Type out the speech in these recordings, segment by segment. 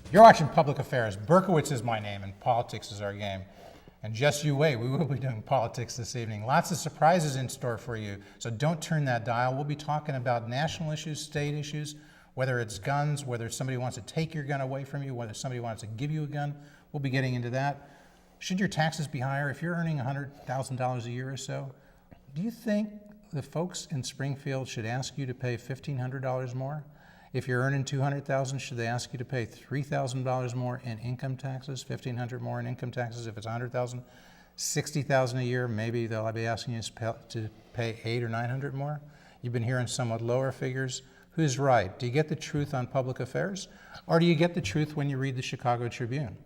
You're watching Public Affairs. Berkowitz is my name, and politics is our game. And just you wait, we will be doing politics this evening. Lots of surprises in store for you, so don't turn that dial. We'll be talking about national issues, state issues, whether it's guns, whether somebody wants to take your gun away from you, whether somebody wants to give you a gun. We'll be getting into that. Should your taxes be higher? If you're earning $100,000 a year or so, do you think the folks in Springfield should ask you to pay $1,500 more? If you're earning $200,000, should they ask you to pay $3,000 more in income taxes, $1,500 more in income taxes? If it's $100,000, $60,000 a year, maybe they'll be asking you to pay $800 or $900 more. You've been hearing somewhat lower figures. Who's right? Do you get the truth on public affairs, or do you get the truth when you read the Chicago Tribune?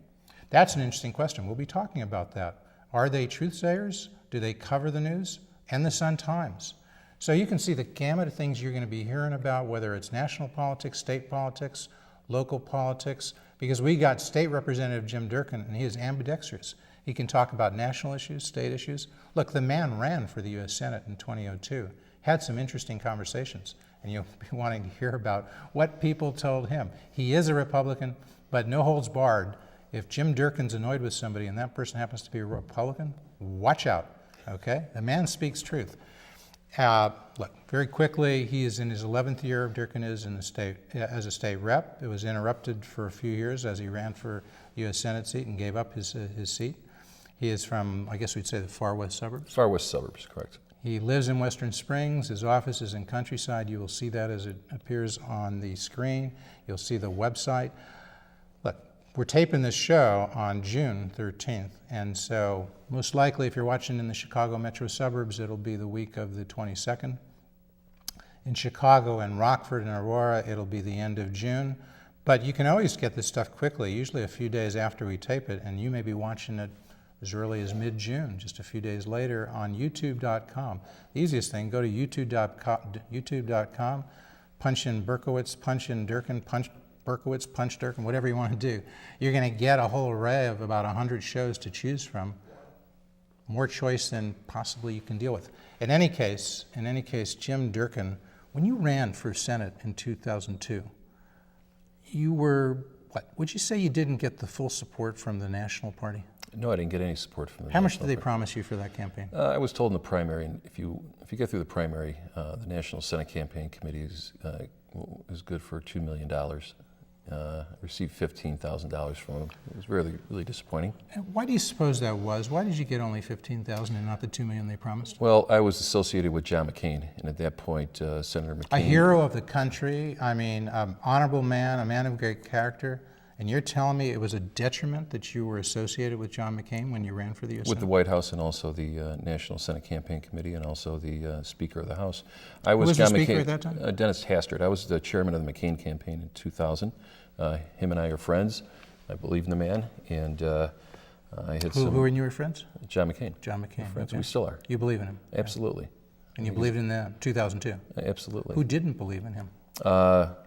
That's an interesting question. We'll be talking about that. Are they truth sayers? Do they cover the news? And the Sun-Times. So you can see the gamut of things you're going to be hearing about, whether it's national politics, state politics, local politics, because we got State Representative Jim Durkin, and he is ambidextrous. He can talk about national issues, state issues. Look, the man ran for the U.S. Senate in 2002, had some interesting conversations, and you'll be wanting to hear about what people told him. He is a Republican, but no holds barred. If Jim Durkin's annoyed with somebody and that person happens to be a Republican, watch out, okay? The man speaks truth. Look, very quickly, he is in his 11th year. Durkin is in the state as a state rep. It was interrupted for a few years as he ran for U.S. Senate seat and gave up his seat. He is from, I guess we'd say, the far west suburbs. Far west suburbs, correct. He lives in Western Springs. His office is in Countryside. You will see that as it appears on the screen. You'll see the website. Look, we're taping this show on June 13th, and so most likely if you're watching in the Chicago metro suburbs, it'll be the week of the 22nd. In Chicago and Rockford and Aurora, it'll be the end of June. But you can always get this stuff quickly, usually a few days after we tape it, and you may be watching it as early as mid-June, just a few days later on youtube.com. The easiest thing, go to youtube.com, punch in Berkowitz, punch in Durkin, punch Berkowitz, punch Durkin, whatever you want to do. You're going to get a whole array of about 100 shows to choose from. More choice than possibly you can deal with. In any case, Jim Durkin, when you ran for Senate in 2002, you were, what, would you say you didn't get the full support from the National Party? No, I didn't get any support from the How much National did they Party. promise you for that campaign? I was told in the primary, and if you get through the primary, the National Senate Campaign Committee is good for $2 million. Received $15,000 from them. It was really, really disappointing. And why do you suppose that was? Why did you get only $15,000 and not the $2 million they promised? Well, I was associated with John McCain, and at that point, Senator McCain... A hero of the country, I mean, an honorable man, a man of great character, and you're telling me it was a detriment that you were associated with John McCain when you ran for the U.S. With Senate? the White House and also the National Senate Campaign Committee and also the Speaker of the House. Who was John the Speaker McCain, at that time? Dennis Hastert. I was the chairman of the McCain campaign in 2000. Him and I are friends. I believe in the man, and I had some... Who were your friends? John McCain. John McCain. Friends. Okay. We still are. You believe in him? Absolutely. And you believed in that 2002? Absolutely. Who didn't believe in him?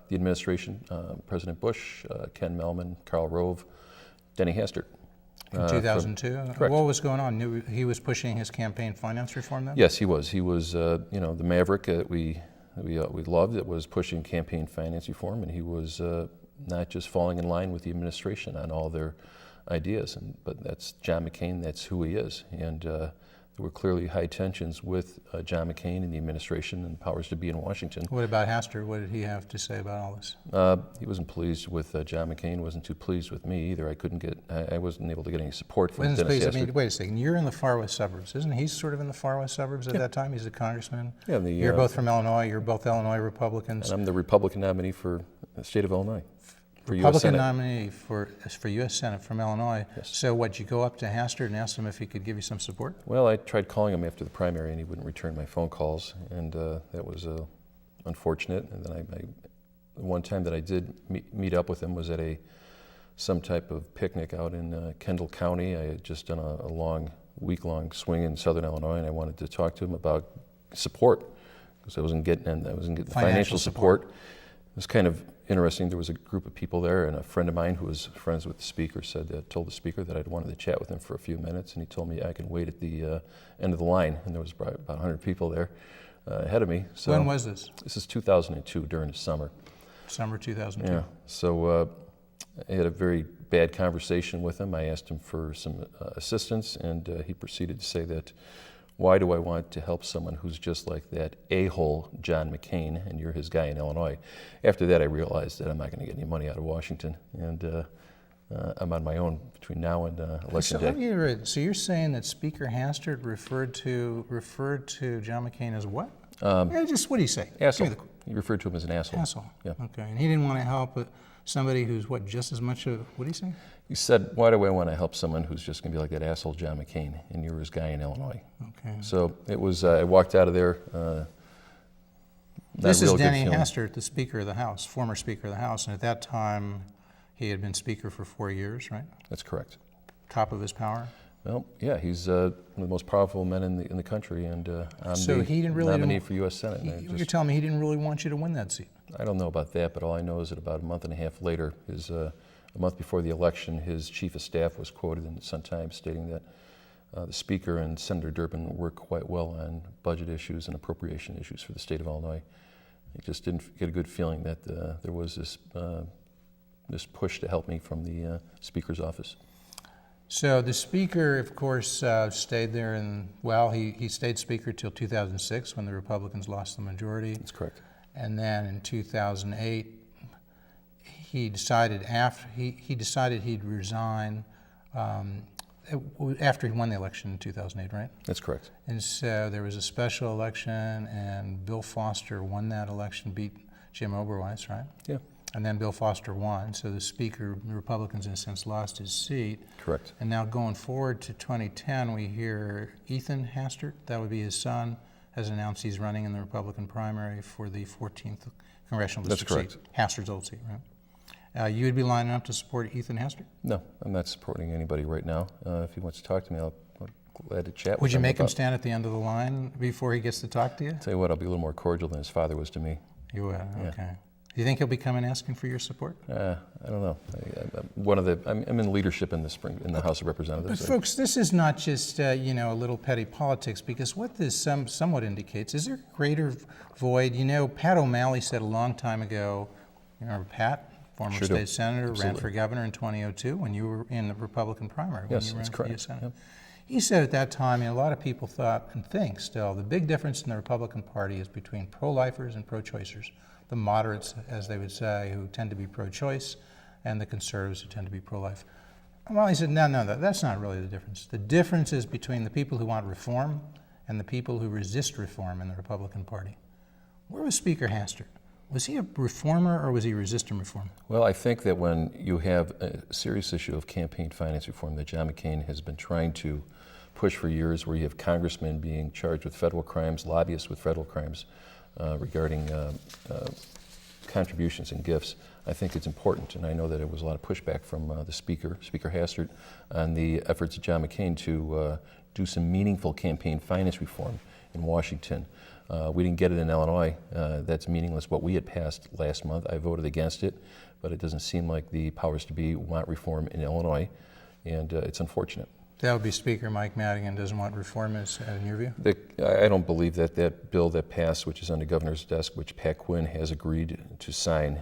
The administration, President Bush, Ken Mellman, Karl Rove, Denny Hastert. In 2002? Correct. What was going on? He was pushing his campaign finance reform then? Yes, he was. He was, the maverick that we loved that was pushing campaign finance reform, and he was not just falling in line with the administration on all their ideas, but that's John McCain, that's who he is. And there were clearly high tensions with John McCain and the administration and powers to be in Washington. What about Hastert? What did he have to say about all this? He wasn't pleased with John McCain, wasn't too pleased with me either. I wasn't able to get any support from Dennis Hastert. I mean, wait a second, you're in the far west suburbs. Isn't he sort of in the far west suburbs at that time? He's a congressman. Yeah, you're both from Illinois, you're both Illinois Republicans. And I'm the Republican nominee for the state of Illinois. For Republican nominee for U.S. Senate from Illinois. Yes. So what, you go up to Hastert and ask him if he could give you some support? Well, I tried calling him after the primary and he wouldn't return my phone calls, and that was unfortunate. And then the one time that I did meet up with him was at some type of picnic out in Kendall County. I had just done a week-long swing in Southern Illinois, and I wanted to talk to him about support because I wasn't getting financial support. It was kind of interesting. There was a group of people there, and a friend of mine who was friends with the speaker told the speaker that I'd wanted to chat with him for a few minutes, and he told me I can wait at the end of the line, and there was about 100 people there ahead of me. So when was this? This is 2002 during the summer. Summer 2002. Yeah. So I had a very bad conversation with him. I asked him for some assistance, and he proceeded to say that, why do I want to help someone who's just like that a-hole John McCain, and you're his guy in Illinois? After that, I realized that I'm not going to get any money out of Washington, and I'm on my own between now and election day. So you're saying that Speaker Hastert referred to John McCain as what? What did he say? Asshole. He referred to him as an asshole. Asshole. Yeah. Okay, and he didn't want to help somebody who's just as much of, what did he say? He said, why do I want to help someone who's just going to be like that asshole John McCain, and you're his guy in Illinois? Okay. So it was, I walked out of there. This is Denny Hastert, the Speaker of the House, former Speaker of the House, and at that time he had been Speaker for 4 years, right? That's correct. Top of his power? Well, yeah, he's one of the most powerful men in the country, and I'm so the he didn't really nominee for U.S. Senate. You're telling me he didn't really want you to win that seat? I don't know about that, but all I know is that about a month and a half later, a month before the election, his chief of staff was quoted in the Sun-Times stating that the Speaker and Senator Durkin work quite well on budget issues and appropriation issues for the state of Illinois. He just didn't get a good feeling that there was this push to help me from the Speaker's office. So the Speaker, of course, stayed there, and he stayed Speaker till 2006 when the Republicans lost the majority. That's correct. And then in 2008, he decided he'd resign after he won the election in 2008, right? That's correct. And so there was a special election, and Bill Foster won that election, beat Jim Oberweis, right? Yeah. And then Bill Foster won, so the Speaker, the Republicans in a sense lost his seat. Correct. And now going forward to 2010, we hear Ethan Hastert, that would be his son, has announced he's running in the Republican primary for the 14th Congressional District seat. That's correct. Hastert's old seat, right? You would be lining up to support Ethan Hastert? No, I'm not supporting anybody right now. If he wants to talk to me, I'm glad to chat with him. Would you make him stand at the end of the line before he gets to talk to you? Tell you what, I'll be a little more cordial than his father was to me. You would, Yeah. okay. Do you think he'll be coming asking for your support? I don't know. I'm in leadership in the House of Representatives. But folks, this is not just a little petty politics, because what this somewhat indicates is there a greater void. Pat O'Malley said a long time ago. You remember Pat, former Sure state do. senator, Absolutely. ran for governor in 2002 when you were in the Republican primary. Yes, when you that's ran for correct. U.S. Senate. Yep. He said at that time, a lot of people thought and think still, the big difference in the Republican Party is between pro-lifers and pro-choicers. The moderates, as they would say, who tend to be pro-choice, and the conservatives who tend to be pro-life. Well, he said, no, that's not really the difference. The difference is between the people who want reform and the people who resist reform in the Republican Party. Where was Speaker Hastert? Was he a reformer or was he resisting reform? Well, I think that when you have a serious issue of campaign finance reform that John McCain has been trying to push for years, where you have congressmen being charged with federal crimes, lobbyists with federal crimes regarding contributions and gifts, I think it's important. And I know that there was a lot of pushback from the Speaker Hastert, on the efforts of John McCain to do some meaningful campaign finance reform in Washington. We didn't get it in Illinois. That's meaningless. What we had passed last month, I voted against it, but it doesn't seem like the powers to be want reform in Illinois, and it's unfortunate. That would be Speaker Mike Madigan doesn't want reform, in your view? I don't believe that that bill that passed, which is on the governor's desk, which Pat Quinn has agreed to sign,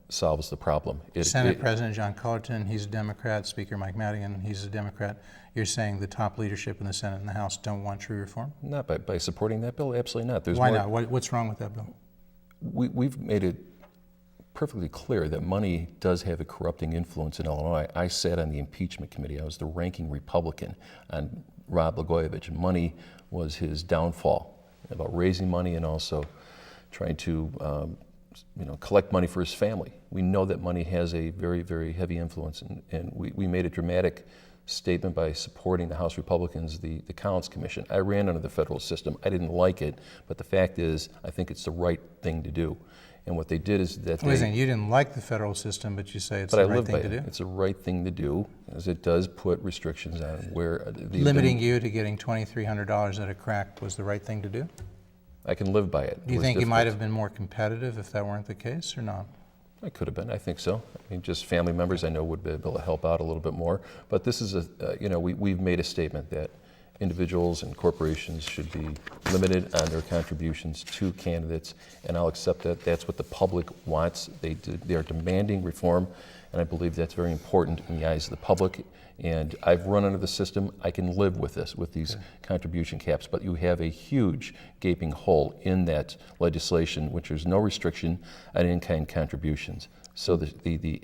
solves the problem. Senate President John Cullerton, he's a Democrat. Speaker Mike Madigan, he's a Democrat. You're saying the top leadership in the Senate and the House don't want true reform? Not by supporting that bill, absolutely not. Why not? What's wrong with that bill? We've made it perfectly clear that money does have a corrupting influence in Illinois. I sat on the impeachment committee. I was the ranking Republican on Rod Blagojevich. Money was his downfall, about raising money and also trying to collect money for his family. We know that money has a very, very heavy influence, and we made a dramatic statement by supporting the House Republicans, the Collins Commission. I ran under the federal system. I didn't like it, but the fact is, I think it's the right thing to do. And what they did is that you didn't like the federal system, but you say it's the right thing to do? It's the right thing to do, as it does put restrictions on where... Limiting you to getting $2,300 at a crack was the right thing to do? I can live by it. Do you think you might have been more competitive if that weren't the case, or not? I could have been, I think so. I mean, just family members I know would be able to help out a little bit more. But this is we've made a statement that individuals and corporations should be limited on their contributions to candidates, and I'll accept that. That's what the public wants. They are demanding reform, and I believe that's very important in the eyes of the public. And I've run under the system. I can live with this, with these contribution caps, but you have a huge gaping hole in that legislation, which there's no restriction on in-kind contributions. So the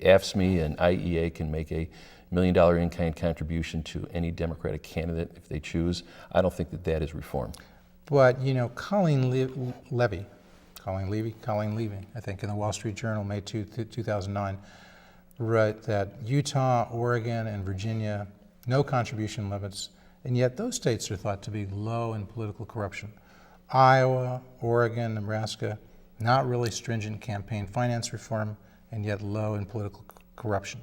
AFSCME and IEA can make a $1 million in-kind contribution to any Democratic candidate if they choose. I don't think that that is reform. But, you know, Colleen Levy, I think, in the Wall Street Journal, May 2009, wrote that Utah, Oregon, and Virginia, no contribution limits, and yet those states are thought to be low in political corruption. Iowa, Oregon, Nebraska, not really stringent campaign finance reform, and yet low in political corruption,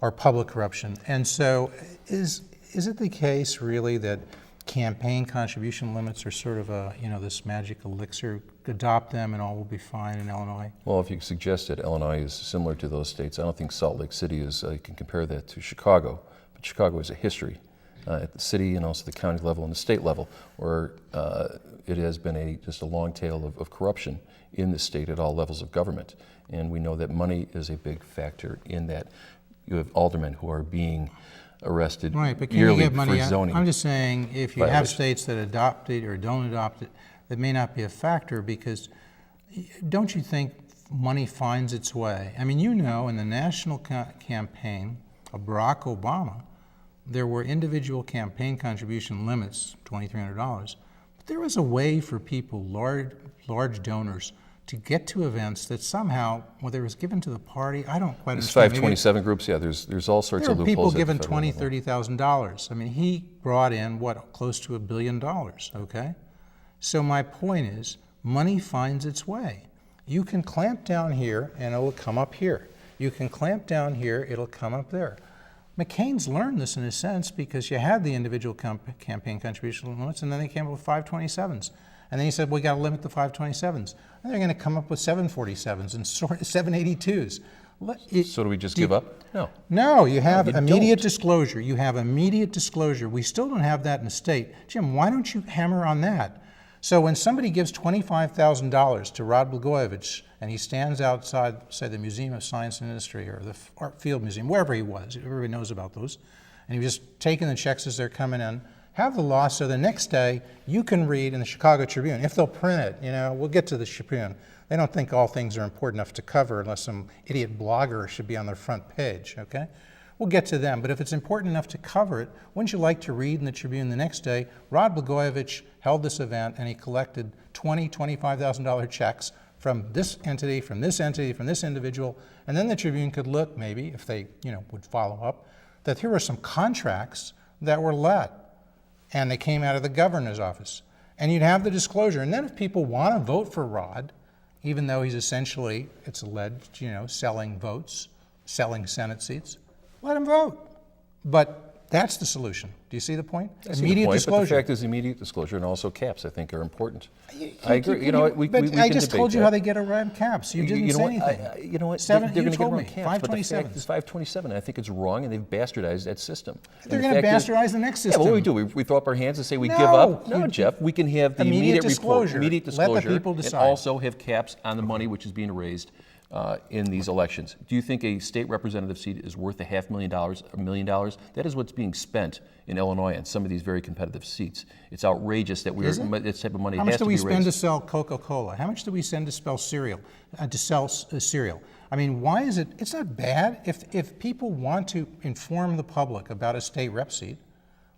or public corruption. And so is it the case really that campaign contribution limits are sort of a, you know, this magic elixir, adopt them and all will be fine in Illinois? Well, if you suggest that Illinois is similar to those states, I don't think Salt Lake City is, you can compare that to Chicago, but Chicago has a history at the city and also the county level and the state level, where it has been just a long tail of corruption in the state at all levels of government. And we know that money is a big factor in that. You have aldermen who are being arrested right, but can yearly you get money for zoning. I'm just saying, if you have states that adopt it or don't adopt it, that may not be a factor, because don't you think money finds its way? I mean, you know, in the national campaign of Barack Obama, there were individual campaign contribution limits, $2,300, but there was a way for people, large donors, to get to events that somehow, whether it was given to the party, I don't quite There's understand. 527 groups, yeah, there's all sorts of loopholes. There were people given at the federal $20,000, level. $30,000. I mean, he brought in, what, close to $1 billion, okay? So my point is, money finds its way. You can clamp down here and it'll come up here. You can clamp down here, it'll come up there. McCain's learned this in a sense, because you had the individual campaign contribution limits, and then they came up with 527s. And then he said, we got to limit the 527s. And they're going to come up with 747s and 782s. So do we just give up? No. No, you have you immediate don't. disclosure. You have immediate disclosure. We still don't have that in the state. Jim, why don't you hammer on that? So when somebody gives $25,000 to Rod Blagojevich, and he stands outside, say, the Museum of Science and Industry or the Art Field Museum, wherever he was, everybody knows about those, and he was just taking the checks as they're coming in, have the law so the next day you can read in the Chicago Tribune, if they'll print it, you know, we'll get to the Tribune. They don't think all things are important enough to cover unless some idiot blogger should be on their front page, okay? We'll get to them, but if it's important enough to cover it, wouldn't you like to read in the Tribune the next day, Rod Blagojevich held this event and he collected $25,000 checks from this entity, from this entity, from this individual, and then the Tribune could look, maybe, if they, you know, would follow up, that here were some contracts that were let, and they came out of the governor's office. And you'd have the disclosure. And then if people want to vote for Rod, even though he's essentially, it's alleged, you know, selling votes, selling Senate seats, let him vote. But that's the solution. Do you see the point? Immediate disclosure. But the fact is, immediate disclosure and also caps, I think, are important. I agree. You know, we but can I just told debate you that. how they get around caps. You didn't say anything. You know what? They're going to get around caps, 527. but the fact is 527. I think it's wrong, and they've bastardized that system. They're going to bastardize the next system. Yeah, what do? We throw up our hands and say we No, give up? No, you- Jeff. We can have the Immediate report, disclosure. immediate Let the disclosure, people and decide. also have caps on the money which is being raised in these elections. Do you think a state representative seat is worth $500,000, $1 million? That is what's being spent in Illinois on some of these very competitive seats. It's outrageous that this type of money How has much do to we be spend raised. to sell Coca-Cola? How much do we spend to sell cereal? Cereal. I mean, why is it? It's not bad if people want to inform the public about a state rep seat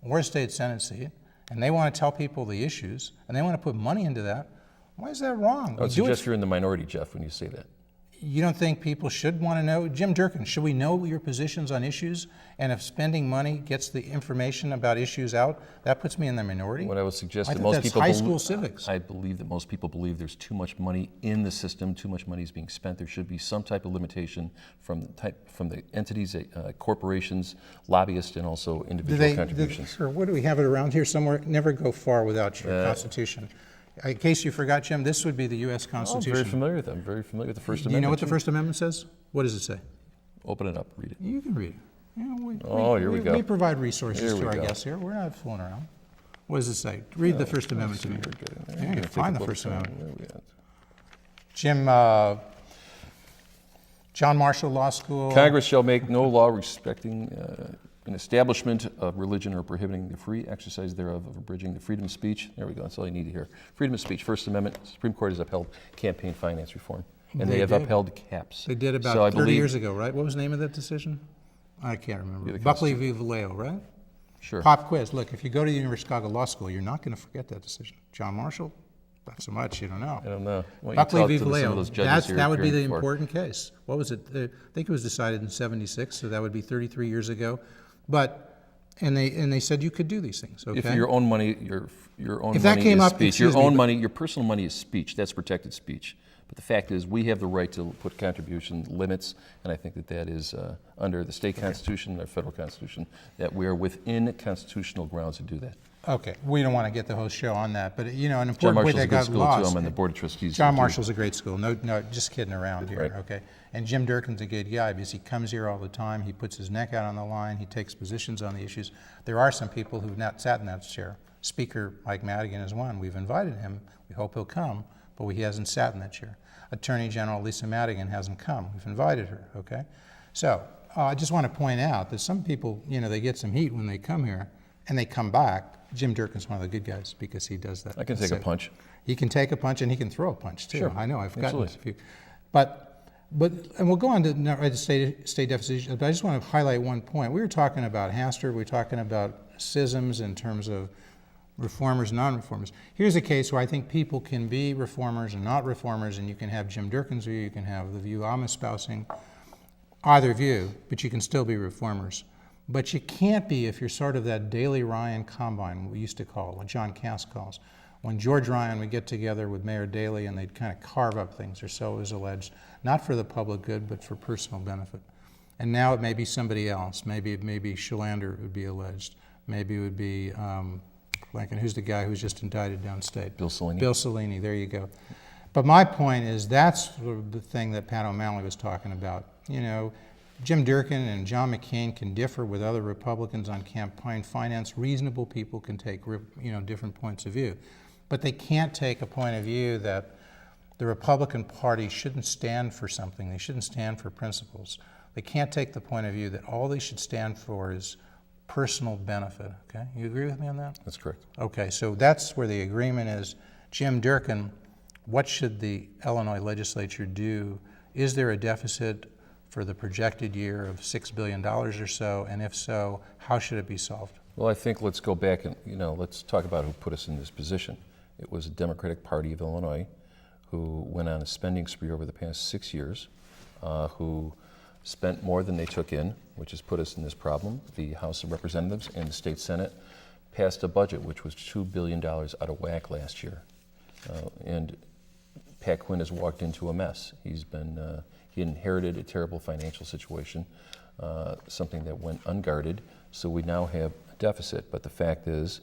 or a state senate seat, and they want to tell people the issues, and they want to put money into that. Why is that wrong? I would suggest you're in the minority, Jeff, when you say that. You don't think people should want to know? Jim Durkin, should we know your positions on issues? And if spending money gets the information about issues out, that puts me in the minority? What I would suggest I that think most that's people high school civics. I believe that most people believe there's too much money in the system, too much money is being spent. There should be some type of limitation from the entities, corporations, lobbyists, and also individual contributions. What do we have it around here somewhere? Never go far without your Constitution. In case you forgot, Jim, this would be the U.S. Constitution. I'm very familiar with them. Very familiar with the First Amendment. Do you know what the too. First Amendment says? What does it say? Open it up, read it. You can read it. You know, Here we go. We provide resources Here to we our go. guests here. We're not fooling around. What does it say? Read the First Amendment to me. Yeah, you can find the First Amendment. Where are we at? Jim, John Marshall Law School. Congress shall make no law respecting an establishment of religion or prohibiting the free exercise thereof, of abridging the freedom of speech. There we go, that's all you need to hear. Freedom of speech, First Amendment. Supreme Court has upheld campaign finance reform. And they have upheld caps. They did about 30 years ago, right? What was the name of that decision? I can't remember. Buckley v. Vallejo, right? Sure. Pop quiz. Look, if you go to the University of Chicago Law School, you're not going to forget that decision. John Marshall? Not so much, you don't know. I don't know. Buckley v. Vallejo, that would be the important case. What was it? I think it was decided in 76, so that would be 33 years ago. And they said you could do these things, okay? If your own money, your own if that money came is up, speech. Your own money, your personal money is speech. That's protected speech. But the fact is, we have the right to put contribution limits, and I think that is under the state constitution, the federal constitution, that we are within constitutional grounds to do that. Okay, we don't want to get the whole show on that, but you know, an important way that got lost. I'm on the board of trustees. John Marshall's a great school. No, just kidding around here. Right. Okay, and Jim Durkin's a good guy because he comes here all the time. He puts his neck out on the line. He takes positions on the issues. There are some people who've not sat in that chair. Speaker Mike Madigan is one. We've invited him. We hope he'll come, but he hasn't sat in that chair. Attorney General Lisa Madigan hasn't come. We've invited her. Okay, so I just want to point out that some people, you know, they get some heat when they come here and they come back. Jim Durkin's one of the good guys because he does that. I can take a punch. He can take a punch and he can throw a punch too. Sure. I know, I've gotten a Absolutely. few. But and we'll go on to state deficit, but I just want to highlight one point. We were talking about Hastert, we were talking about schisms in terms of reformers, non-reformers. Here's a case where I think people can be reformers and not reformers, and you can have Jim Durkin's view, you can have the view I'm espousing, either view, but you can still be reformers. But you can't be if you're sort of that Daley Ryan combine, we used to call it, what John Cass calls. When George Ryan would get together with Mayor Daley and they'd kind of carve up things, or so it was alleged, not for the public good, but for personal benefit. And now it may be somebody else. Maybe it may be Shalander would be alleged. Maybe it would be, and who's the guy who's just indicted downstate? Bill Cellini. Bill Cellini, there you go. But my point is that's sort of the thing that Pat O'Malley was talking about. You know, Jim Durkin and John McCain can differ with other Republicans on campaign finance. Reasonable people can take, you know, different points of view. But they can't take a point of view that the Republican Party shouldn't stand for something. They shouldn't stand for principles. They can't take the point of view that all they should stand for is personal benefit, okay? You agree with me on that? That's correct. Okay, so that's where the agreement is. Jim Durkin, what should the Illinois legislature do? Is there a deficit for the projected year of $6 billion or so? And if so, how should it be solved? Well, I think let's go back and, you know, let's talk about who put us in this position. It was the Democratic Party of Illinois who went on a spending spree over the past 6 years, who spent more than they took in, which has put us in this problem. The House of Representatives and the State Senate passed a budget which was $2 billion out of whack last year. And Pat Quinn has walked into a mess. He inherited a terrible financial situation, something that went unguarded, so we now have a deficit. But the fact is,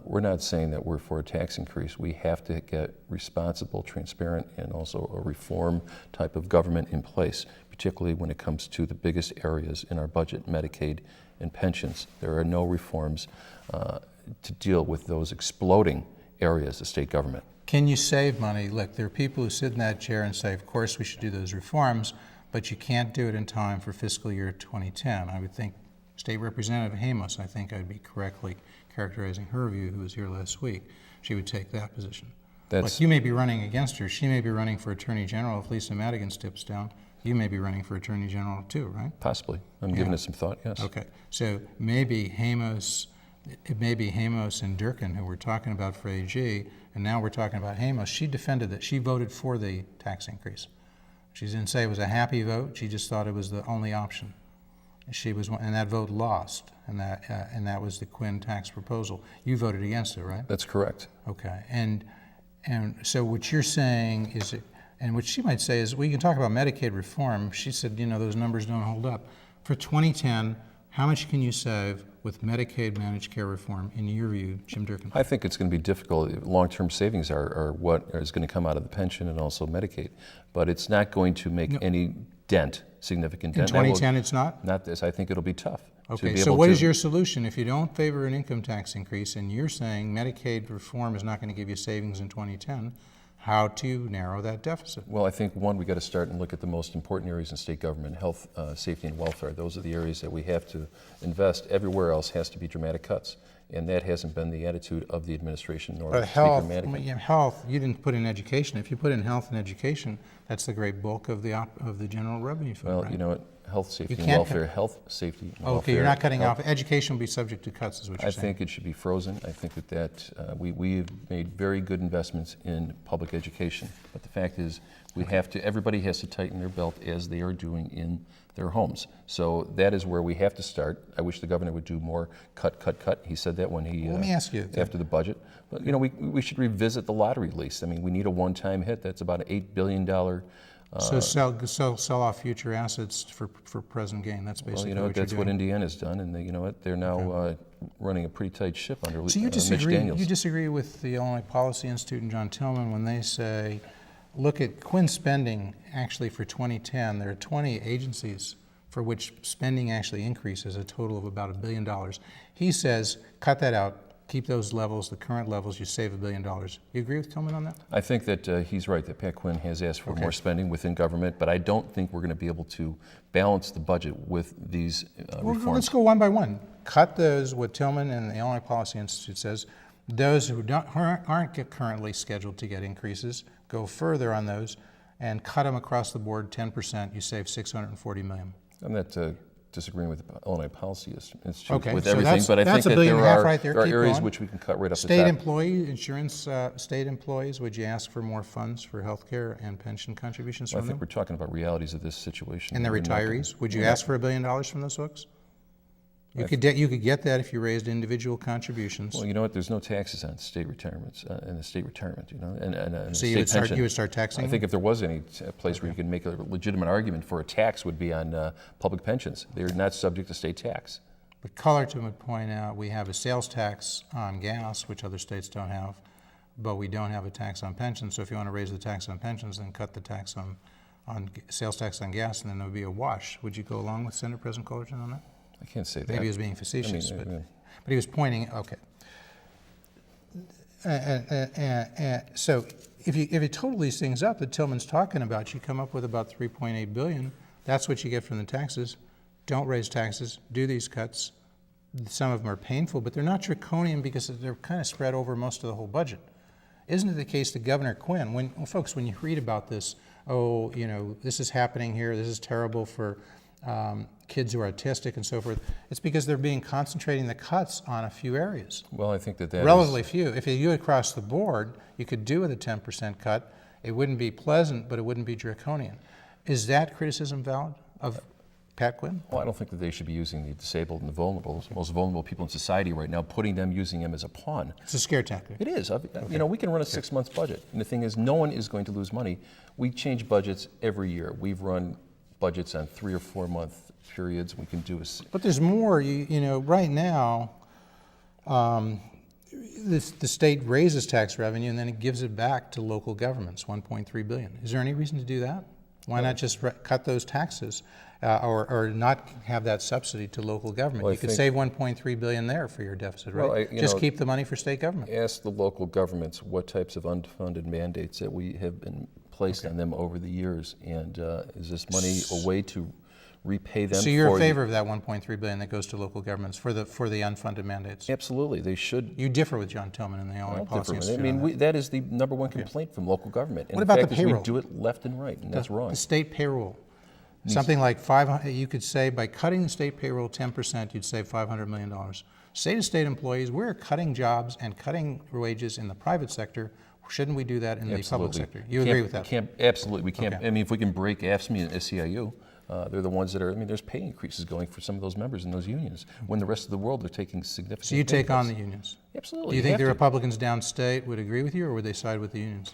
we're not saying that we're for a tax increase. We have to get responsible, transparent, and also a reform type of government in place, particularly when it comes to the biggest areas in our budget, Medicaid and pensions. There are no reforms to deal with those exploding areas of state government. Can you save money? Look, there are people who sit in that chair and say, of course we should do those reforms, but you can't do it in time for fiscal year 2010. I would think State Representative Hamos, I think I'd be correctly characterizing her view, who was here last week, she would take that position. Look, you may be running against her. She may be running for Attorney General. If Lisa Madigan steps down, you may be running for Attorney General too, right? Possibly. I'm giving it some thought, yes. Okay, so maybe Hamos and Durkin, who we're talking about for AG, and now we're talking about Hamos, she defended that. She voted for the tax increase. She didn't say it was a happy vote. She just thought it was the only option. And that vote lost, and that was the Quinn tax proposal. You voted against it, right? That's correct. Okay, and so what you're saying is, and what she might say is, we can talk about Medicaid reform. She said, you know, those numbers don't hold up. For 2010, how much can you save with Medicaid managed care reform, in your view, Jim Durkin? I think it's going to be difficult. Long-term savings are what is going to come out of the pension and also Medicaid, but it's not going to make any significant dent. In 2010, it's not? Not this. I think it'll be tough. Okay, be so able what to. is your solution if you don't favor an income tax increase and you're saying Medicaid reform is not going to give you savings in 2010? How to narrow that deficit? Well, I think, one, we got to start and look at the most important areas in state government: health, safety, and welfare. Those are the areas that we have to invest. Everywhere else has to be dramatic cuts, and that hasn't been the attitude of the administration nor But of Speaker Madigan. health, you didn't put in education. If you put in health and education, that's the great bulk of the general revenue fund, Well, right? you know what? Health, safety, and can't welfare. Health, safety, and welfare. Okay, you're not cutting health. off. Education will be subject to cuts, is what you're I saying. think it should be frozen. I think we've made very good investments in public education. But the fact is, everybody has to tighten their belt as they are doing in their homes. So that is where we have to start. I wish the governor would do more cut. He said that when he, Let me ask you. after the budget. But, we should revisit the lottery lease. I mean, we need a one-time hit. That's about an $8 billion. So sell off future assets for present gain. That's basically what you're that's doing. what Indiana's done, and they're now running a pretty tight ship under So you Mitch disagree? Daniels. You disagree with the Illinois Policy Institute and John Tillman when they say, look at Quinn spending actually for 2010. There are 20 agencies for which spending actually increases, a total of about $1 billion. He says, cut that out. Keep those levels, the current levels, you save $1 billion. You agree with Tillman on that? I think that he's right, that Pat Quinn has asked for more spending within government, but I don't think we're going to be able to balance the budget with these reforms. Let's go one by one. Cut those, what Tillman and the Illinois Policy Institute says, those who aren't currently scheduled to get increases, go further on those and cut them across the board 10%, you save $640 million. I'm not disagreeing with the Illinois Policy Institute Okay, with so everything, but I think that's that $1.5 billion right there. there are Keep areas going. which we can cut right off the State top. employee insurance, state employees, would you ask for more funds for health care and pension contributions Well, I from think them? we're talking about realities of this situation. And the We're not gonna- retirees, would you ask for $1 billion from those folks? You could get that if you raised individual contributions. Well, you know what? There's no taxes on state retirements, and the state retirement, and a So state you would start pension. taxing I think if there was any place where you could make a legitimate argument for a tax would be on public pensions. They're not subject to state tax. But Cullerton would point out we have a sales tax on gas, which other states don't have, but we don't have a tax on pensions. So if you want to raise the tax on pensions, then cut the tax on sales tax on gas, and then it would be a wash. Would you go along with Senate President Cullerton on that? I can't say that. Maybe he was being facetious, I mean, but he was pointing. Okay. So if you total these things up that Tillman's talking about, you come up with about $3.8 billion. That's what you get from the taxes. Don't raise taxes. Do these cuts. Some of them are painful, but they're not draconian because they're kind of spread over most of the whole budget. Isn't it the case that Governor Quinn, folks, when you read about this, this is happening here, this is terrible for kids who are autistic and so forth, it's because they're concentrating the cuts on a few areas. Well, I think that Relatively few. If you do it across the board, you could do with a 10% cut. It wouldn't be pleasant, but it wouldn't be draconian. Is that criticism valid of Pat Quinn? Well, I don't think that they should be using the disabled and the vulnerable, most vulnerable people in society right now, using them as a pawn. It's a scare tactic. It is. We can run a 6-month budget, and the thing is, no one is going to lose money. We change budgets every year. We've run budgets on 3 or 4 month periods. We can do But there's more. Right now, the state raises tax revenue and then it gives it back to local governments, $1.3 billion. Is there any reason to do that? Why not just cut those taxes or not have that subsidy to local government? Well, you could save $1.3 billion there for your deficit, right? Well, just keep the money for state government. Ask the local governments what types of unfunded mandates that we have been placed on them over the years, and is this money a way to repay them? So you're in favor of that $1.3 billion that goes to local governments for the unfunded mandates? Absolutely, they should. You differ with John Tillman and the Illinois Policy Institute. I mean, that is the number one complaint from local government. And what about the fact the is payroll? we do it left and right, and that's wrong. The state payroll. Something like you could say by cutting the state payroll 10%, you'd save $500 million. Say to state employees, we're cutting jobs and cutting wages in the private sector. Shouldn't we do that in the public sector? You agree with that? Absolutely, we can't. Okay. I mean, if we can break AFSCME and SEIU, they're the ones that are, there's pay increases going for some of those members in those unions, when the rest of the world are taking significant So you pay take cuts. on the unions? Absolutely. Do you think have the to. Republicans downstate would agree with you, or would they side with the unions?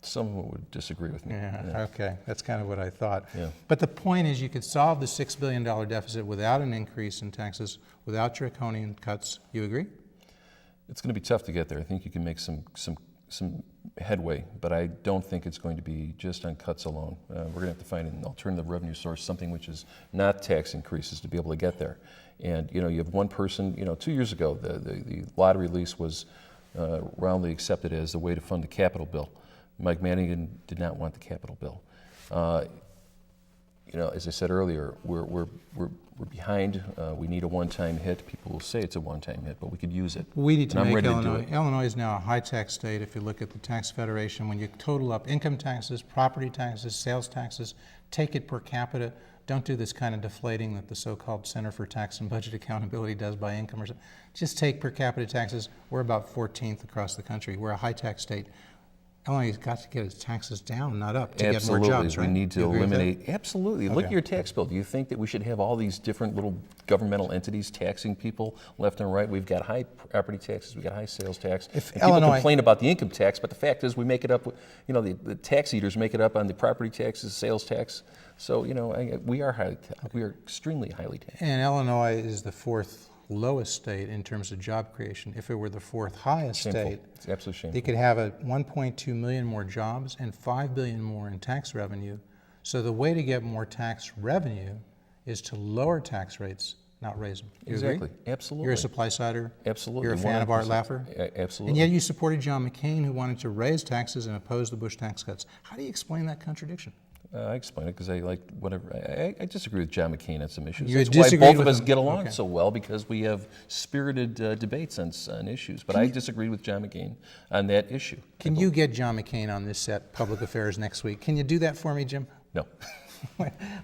Some of them would disagree with me. Yeah, okay, that's kind of what I thought. Yeah. But the point is, you could solve the $6 billion deficit without an increase in taxes, without draconian cuts. You agree? It's going to be tough to get there. I think you can make some some headway, but I don't think it's going to be just on cuts alone. We're going to have to find an alternative revenue source, something which is not tax increases, to be able to get there. And you have one person. 2 years ago, the lottery lease was roundly accepted as the way to fund the capital bill. Mike Mannigan did not want the capital bill. As I said earlier, we're behind. We need a one-time hit. People will say it's a one-time hit, but we could use it. We need to and I'm make ready Illinois. to do it. Illinois is now a high-tax state. If you look at the Tax Federation, when you total up income taxes, property taxes, sales taxes, take it per capita. Don't do this kind of deflating that the so-called Center for Tax and Budget Accountability does by income or something. Just take per capita taxes. We're about 14th across the country. We're a high-tax state. Illinois has got to get its taxes down, not up, to get more jobs, right? We need to You agree with that? eliminate. Absolutely. Look at your tax bill. Do you think that we should have all these different little governmental entities taxing people left and right? We've got high property taxes, we've got high sales tax. If And people Illinois- complain about the income tax, but the fact is we make it up. The tax eaters make it up on the property taxes, sales tax. So we are we are extremely highly taxed. And Illinois is the fourth lowest state in terms of job creation. If it were the fourth highest Shameful. state, It's absolutely shameful. they could have 1.2 million more jobs and 5 billion more in tax revenue. So the way to get more tax revenue is to lower tax rates, not raise them. You Exactly. agree? Absolutely. You're a supply sider. Absolutely. You're a fan of Art 100%. Laffer. Absolutely. And yet you supported John McCain, who wanted to raise taxes and oppose the Bush tax cuts. How do you explain that contradiction? I explain it because I like whatever. I disagree with John McCain on some issues. You That's why disagreed both of with us him? get along Okay. so well, because we have spirited debates on issues. But I disagreed with John McCain on that issue. Can you get John McCain on this set, Public Affairs, next week? Can you do that for me, Jim? No.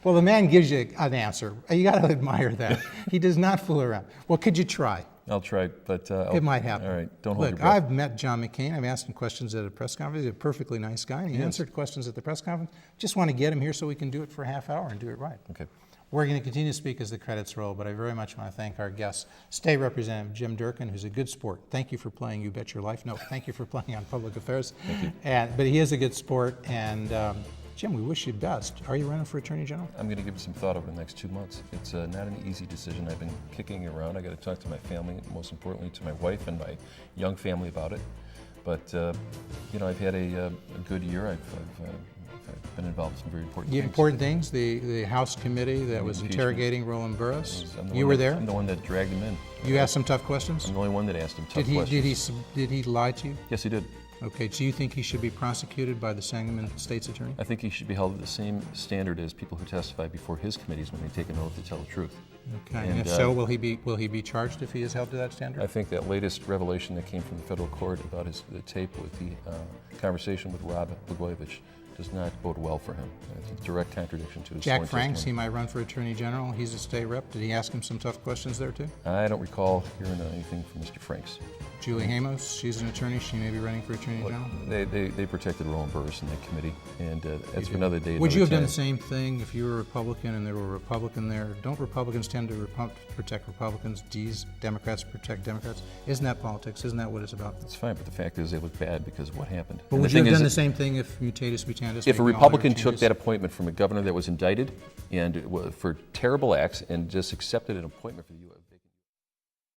Well, the man gives you an answer. You got to admire that. He does not fool around. Well, could you try? I'll try, but It might happen. All right, don't hold your Look, breath. I've met John McCain. I've asked him questions at a press conference. He's a perfectly nice guy, and he answered questions at the press conference. Just want to get him here so we can do it for a half hour and do it right. Okay. We're going to continue to speak as the credits roll, but I very much want to thank our guest, State Representative Jim Durkin, who's a good sport. Thank you for playing You Bet Your Life. No, thank you for playing on Public Affairs. Thank you. But he is a good sport, and Jim, we wish you best. Are you running for Attorney General? I'm going to give it some thought over the next 2 months. It's not an easy decision. I've been kicking it around. I got to talk to my family, most importantly to my wife and my young family about it. But I've had a good year. I've been involved in some very important The things. important things, the House committee that was Impeachment. interrogating Roland Burris. I'm the You one were that- there? I'm the one that dragged him in. You asked some tough questions? I'm the only one that asked him tough Did questions. did he lie to you? Yes, he did. Okay, do you think he should be prosecuted by the Sangamon State's attorney? I think he should be held to the same standard as people who testify before his committees when they take an oath to tell the truth. Okay, and And, if so, will he be charged if he is held to that standard? I think that latest revelation that came from the federal court about the tape with the conversation with Rob Blagojevich does not bode well for him. It's a direct contradiction to his Jack sworn Franks, he testimony. might run for Attorney General. He's a state rep. Did he ask him some tough questions there too? I don't recall hearing anything from Mr. Franks. Julie Hamos, she's an attorney. She may be running for Attorney General. They protected Roland Burris in that committee, and that's for another day. Would you have another done the time. same thing if you were a Republican and there were a Republican there? Don't Republicans tend to protect Republicans? Democrats protect Democrats? Isn't that politics? Isn't that what it's about? It's fine, but the fact is they look bad because of what happened. But And would the you have thing done the is, same thing if mutatis mutandis? if a making all the Republican took changes? that appointment from a governor that was indicted and for terrible acts and just accepted an appointment for the U.S.